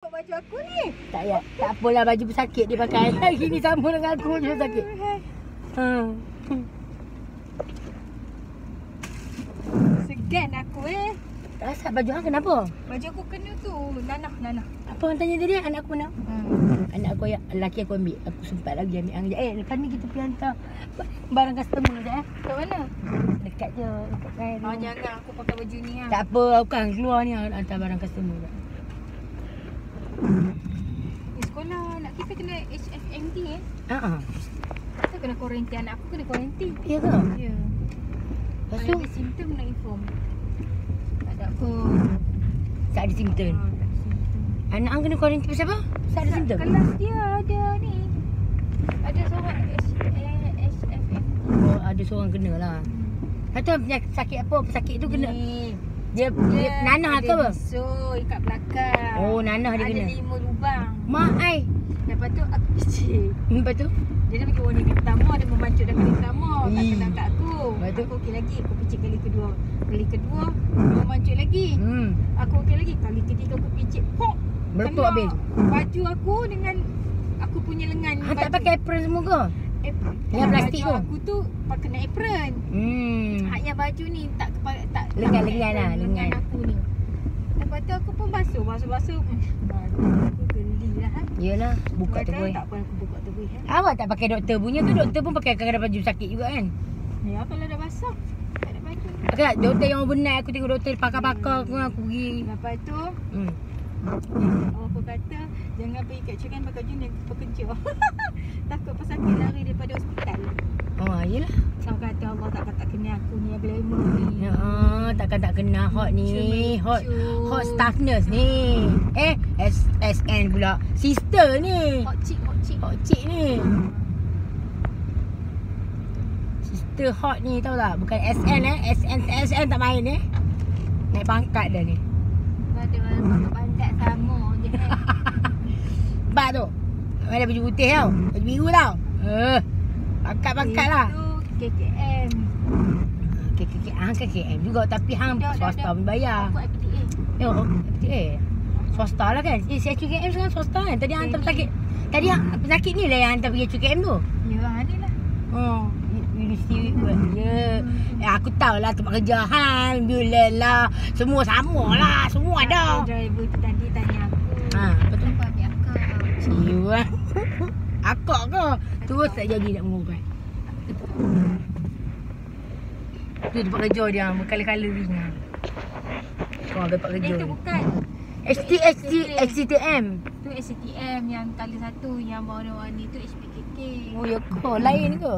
Baju aku ni. Tak ya. Tak apalah, baju pesakit dia pakai. Hari ni sama dengan aku je sakit. Segan aku Asal baju hang kenapa? Baju aku kena tu nanah. Apa orang tanya tadi? Anak aku mana? Anak aku yang lelaki aku ambil. Aku sempat lagi ambil hang. Lepas ni kita pergi hantar barang customer sekejap Kat mana? Dekat je. Dekat kain. Jangan aku pakai baju ni lah. Tak apa, aku kan keluar ni hantar barang customer sekejap. Sekolah anak kita kena HFMT Kita kena kuarantin. Anak aku kena kuarantin. Ya ke? Ya. Lepas Kalau tu? ada simptom nak inform. Tak ada apa. Tak ada simptom. Tak ada simptom. Anak hang kena kuarantin pasal apa? Tak ada simptom? Kelas dia ada ni. Ada seorang HFMT. Oh, ada seorang kena lah. Lepas tu sakit apa? Pesakit tu kena. Ni. Dia nanah ke apa? Ada bisul kat belakang. Oh, nanah dia kena. Ada 5 lubang. Mak ai. Lepas tu aku picit. Lepas tu? Dia dah bagi warna pertama, dia membancuk dah kali pertama. Tak kena kat aku. Lepas tu? Aku okey lagi. Aku picit kali kedua. Kali kedua, dia membancuk lagi. Aku okey lagi. Kali ketiga aku picit. Pok! Melepuk habis. Baju aku dengan aku punya lengan. Hang tak pakai apron semua ke? apron. Yang plastik baju tu? Aku tu pakai kena apron. Hak yang baju ni tak Lengan lah, lengan. aku ni. Lepas tu aku pun basuh. Aku geli lah. Yelah, buka tu boy. Tak apa aku buka tu boy. Awak tak pakai doktor punya ke? Doktor pun pakai kadang-kadang baju sakit juga kan? Ya kalau dah basah. Tak ada baju. Okey, doktor yang benar aku tengok doktor pakar-pakar aku pergi. Lepas tu apa kata jangan pergi kat Cekan pakai baju yang pekerja. Takut pesakit lari daripada hospital. Oh, yelah. Kau kata Allah tak kena aku ni yang glamour ni. Ya, takkan tak kena hot ni. Hot staff nurse ni. SN pula. Sister ni. Hot chick ni. Sister hot ni tahu tak? Bukan SN SN tak main naik pangkat dah ni. Ada pakai pantat sama je. Bak tu. Ada baju putih tau. Baju biru tau. Pangkat lah. Itu KKM. Hang KKM juga tapi hang swasta pun bayar. Aku FTA. FTA. Swasta lah kan. Saya QKM sekarang swasta kan. Tadi hang hantar pesakit. Tadi pesakit ni lah yang hantar pergi QKM tu. Ya, ni lah. Universiti ya. Aku tahulah tempat kerja hang, ambulans lah. Semua sama lah. Semua ada. Driver tu tadi tanya aku. Betul. Kenapa ambil akak? Siwa. Akak ke? Terus tak jadi nak mengubat. Tu tempat kerja dia berkali-kali ringan. Kau ada tempat kerja. Itu bukan. STM. Tu SCTM yang kali satu yang warna-warni tu HPKK. Oh ya ke? Lain ke?